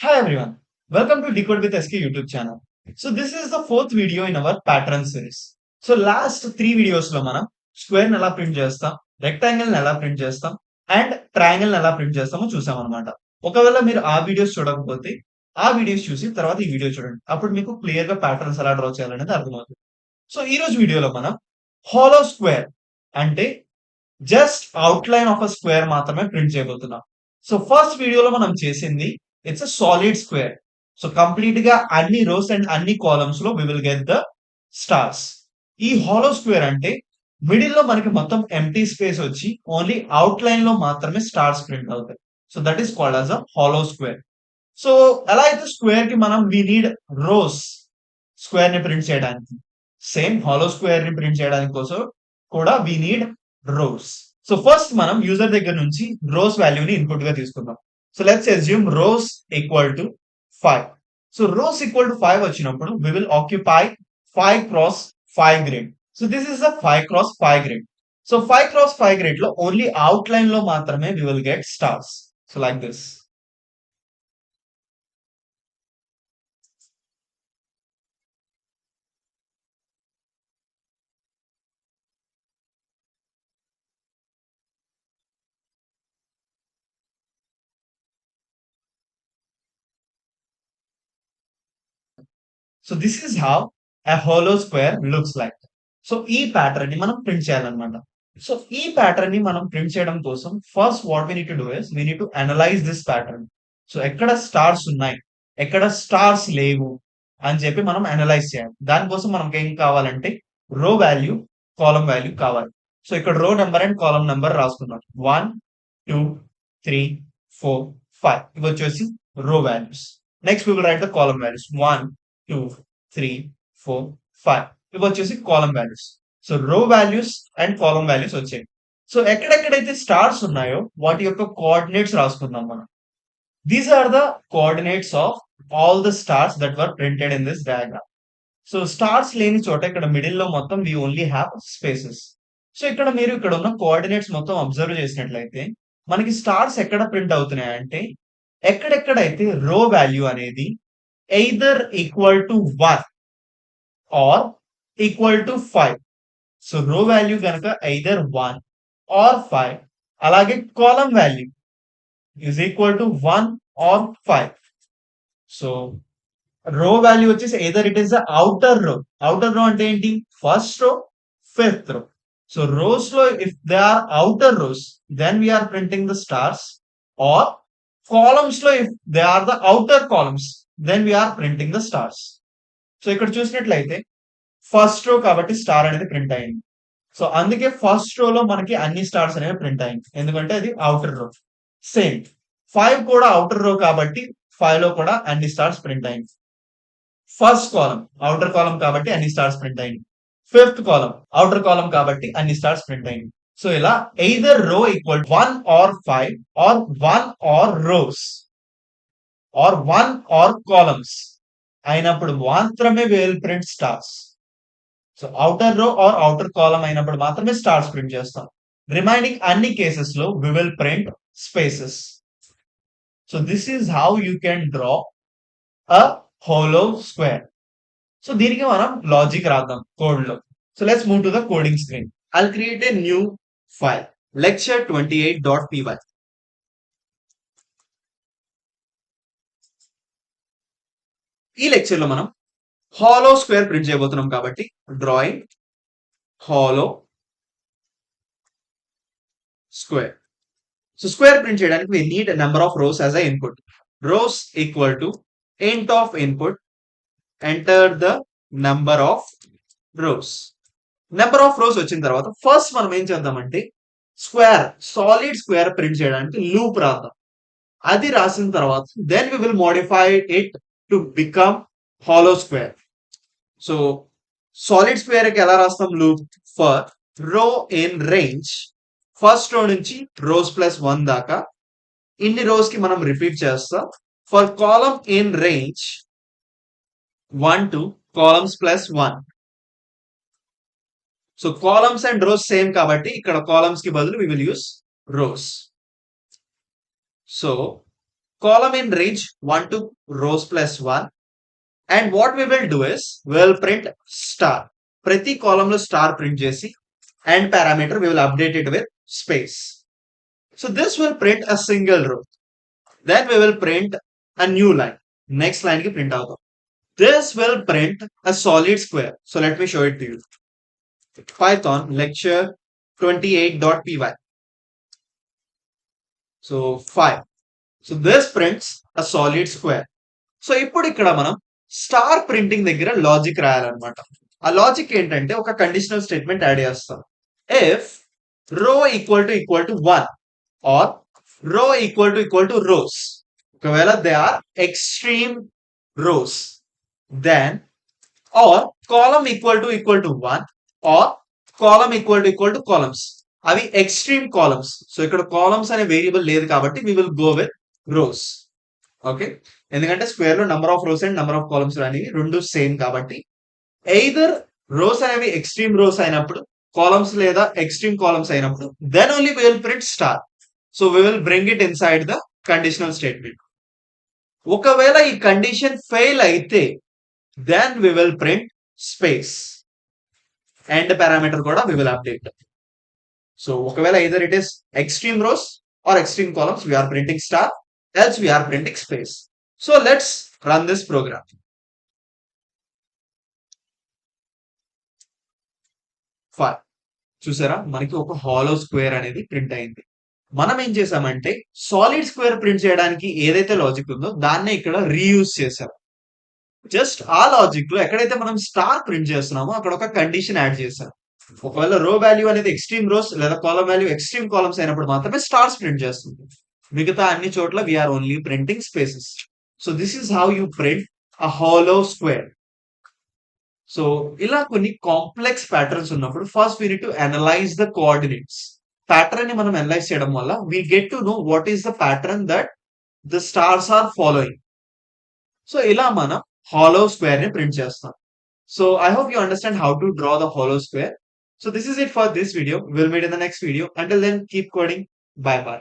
Hi everyone, welcome to Decode with SK YouTube channel. So this is the fourth video in our pattern series. So last three videos లో మనం square ఎలా print చేస్తాం, rectangle ఎలా print చేస్తాం and triangle ఎలా print చేస్తామో చూసాం అనమాట. ఒకవేళ మీరు ఆ వీడియోస్ చూడకపోతే ఆ వీడియోస్ చూసి తర్వాత ఈ వీడియో చూడండి. అప్పుడు మీకు క్లియర్ గా ప్యాటర్న్స్ ఎలా డ్రా చేయాలనేది అర్థమవుతుంది. సో ఈ రోజు వీడియోలో మనం హాలో స్క్వేర్ అంటే just outline of a square మాత్రమే ప్రింట్ చేయబోతున్నాం. సో ఫస్ట్ వీడియోలో మనం చేసింది it's a solid square. So complete గా అన్ని రోస్ అండ్ అన్ని కాలమ్స్ లో we will get the stars. ఈ హాలో స్క్వేర్ అంటే మిడిల్ లో మనకి మొత్తం ఎంప్టీ స్పేస్ వచ్చి ఓన్లీ అవుట్ లైన్ లో మాత్రమే స్టార్స్ ప్రింట్ అవుతాయి. So that is called as a hollow square. So ఎలా అయితే స్క్వేర్ కి మనం వి నీడ్ రోస్ స్క్వేర్ ని ప్రింట్ చేయడానికి, సేమ్ హాలో స్క్వేర్ ని ప్రింట్ చేయడానికి కోసం కూడా we need rows. So first మనం యూజర్ దగ్గర నుంచి రోస్ వాల్యూని ఇన్పుట్ గా తీసుకుందాం. So let's assume rows equal to 5. So rows equal to 5 వచ్చినప్పుడు we will occupy 5 cross 5 grid. So this is the 5 cross 5 grid. So 5 cross 5 grid లో only outline లో మాత్రమే we will get stars. So like this. So this is how a hollow square looks like. So ఈ pattern ని మనం print చేయాలన్నమాట. So ఈ pattern ని మనం ప్రింట్ చేయడం కోసం first what we need to do is we need to analyse this pattern. So ఎక్కడ స్టార్స్ ఉన్నాయి, ఎక్కడ స్టార్స్ లేవు అని చెప్పి మనం అనలైజ్ చేయాలి. దానికోసం మనకి ఏం కావాలంటే రో వాల్యూ, కాలమ్ వాల్యూ కావాలి. సో ఇక్కడ రో నెంబర్ అండ్ కాలమ్ నెంబర్ రాసుకున్నాం. 1, 2, 3, 4, 5 ఇవి వచ్చేసి row values. Next we will write the column values. 1, 2, 3, 4, 5 ఇవి వచ్చేసి column values. So row values and column values వచ్చాయి. సో ఎక్కడెక్కడైతే స్టార్స్ ఉన్నాయో వాటి యొక్క కోఆర్డినేట్స్ రాసుకుందాం మనం. These are the coordinates of all the stars that were printed in this diagram. So stars లేని చోట ఇక్కడ మిడిల్ లో మొత్తం we only have spaces. So ఇక్కడ మీరు ఇక్కడ ఉన్న కోఆర్డినేట్స్ మొత్తం అబ్జర్వ్ చేసినట్లయితే మనకి స్టార్స్ ఎక్కడ ప్రింట్ అవుతున్నాయి అంటే ఎక్కడెక్కడైతే రో వాల్యూ అనేది either equal to 1 or equal to 5. So row value గనక ఎయిదర్ 1 ఆర్ 5, అలాగే column value is equal to 1 or 5. So row value వచ్చేసి either it is the outer row. Outer row అంటే ఏంటి? First row, fifth row. So rows లో if they are outer rows then we're printing the stars, or columns లో if they are the outer columns then we're printing the stars. So ఇక్కడ చూసినట్లయితే first row కాబట్టి star అనేది print అయింది. So అందుకే first row లో మనకి అన్ని స్టార్స్ అనేవి ప్రింట్ అయింది, ఎందుకంటే అది ఔటర్ రో. సేమ్ 5 కూడా ఔటర్ రో కాబట్టి 5 లో కూడా అన్ని స్టార్స్ ప్రింట్ అయింది. ఫస్ట్ కాలమ్ ఔటర్ కాలమ్ కాబట్టి అన్ని స్టార్స్ ప్రింట్ అయింది. ఫిఫ్త్ కాలమ్ ఔటర్ కాలమ్ కాబట్టి అన్ని స్టార్స్ ప్రింట్ అయింది. సో ఇలా either row equal 1 or 5 or 1 or rows or 1 or columns అయినప్పుడు మాత్రమే we will print stars. So outer row or outer column అయినప్పుడు మాత్రమే స్టార్స్ ప్రింట్ చేస్తాం. రిమైనింగ్ అన్ని కేసెస్ లో we will print spaces. So this is how you can draw a hollow square. So దీనికి మనం logic రాద్దాం కోడ్ లో. So let's move to the coding screen. I'll create a new file lecture28.py. ఈ lecture లో మనం hollow square print చేయబోతున్నాం కాబట్టి drawing hollow square. So square print చేయడానికి we need a number of rows as a input. Rows equal to int of input, enter the number of rows. Number of rows వచ్చిన తర్వాత first మనం ఏం చేద్దామంటే square, solid square print చేయడానికి loop రాద్దాం. అది రాసిన తర్వాత then we will modify it to become hollow square. So solid square కి ఎలా రాస్తాం loop? For row in range, first row నుంచి రోస్ ప్లస్ 1 దాకా ఇన్ని రోస్ కి మనం రిపీట్ చేస్తాం. For column in range 1 to columns plus 1. So columns and rows same కాబట్టి ఇక్కడ కాలమ్స్ కి బదులు we will use rows. So column in range 1 to rows plus 1. And what we will do is we will print star. ప్రతి column లో star print చేసి and parameter we will update it with space. So this will print a single row. Then we will print a new line. Next line ki print out. This will print a solid square. So let me show it to you. Python lecture 28.py. So 5. So this prints a solid square. So ఇప్పుడు ఇక్కడ మనం star printing దగ్గర logic రాయాలన్నమాట. ఆ logic ఏంటంటే ఒక conditional statement add చేస్తాం. If row equal to 1 or row equal to rows, ఒకవేళ they are extreme rows, then or column equal to 1 or column equal to columns, అవి ఎక్స్ట్రీమ్ కాలమ్స్. సో ఇక్కడ columns అనే variable లేదు కాబట్టి we will go with rows. Okay, ఎందుకంటే square లో number of rows and number of columns అనేవి రెండు same కాబట్టి ఎయిదర్ రోస్ అనేవి ఎక్స్ట్రీమ్ రోస్ అయినప్పుడు, కాలమ్స్ లేదా ఎక్స్ట్రీమ్ కాలమ్స్ అయినప్పుడు, then only we will print star. So we will bring it inside the conditional statement. ఒకవేళ ఈ కండిషన్ ఫెయిల్ అయితే then we will print space and parameter కూడా we will update. So ఒకవేళ either it is extreme rows or extreme columns, we are printing star, else we are printing space. So let's run this program. Fine. చూసారా, మనకి ఒక hollow square అనేది print అయింది. మనం ఏం చేసామంటే సాలిడ్ స్క్వేర్ ప్రింట్ చేయడానికి ఏదైతే లాజిక్ ఉందో దాన్నే ఇక్కడ రీయూజ్ చేసాం. జస్ట్ ఆ లాజిక్ లో ఎక్కడైతే మనం స్టార్ ప్రింట్ చేస్తున్నామో అక్కడ ఒక కండిషన్ యాడ్ చేసాం. ఒకవేళ రో వాల్యూ అనేది ఎక్స్ట్రీమ్ రోస్ లేదా కాలమ్ వాల్యూ ఎక్స్ట్రీమ్ కాలమ్స్ అయినప్పుడు మాత్రమే స్టార్స్ ప్రింట్ చేస్తుంది. మిగతా అన్ని చోట్ల we're only printing spaces. So this is how you print a hollow square. So ఇలా కొన్ని కాంప్లెక్స్ ప్యాటర్న్స్ ఉన్నప్పుడు first we need to analyse the coordinates. Pattern ని మనం అనలైజ్ చేయడం వల్ల we get to know what is the pattern that the stars are following. So ఇలా మనం హాలో స్క్వేర్ ని ప్రింట్ చేస్తాం. So I hope you understand how to draw the hollow square. So this is it for this video. We'll meet in the next video. Until then, keep coding. Bye bye.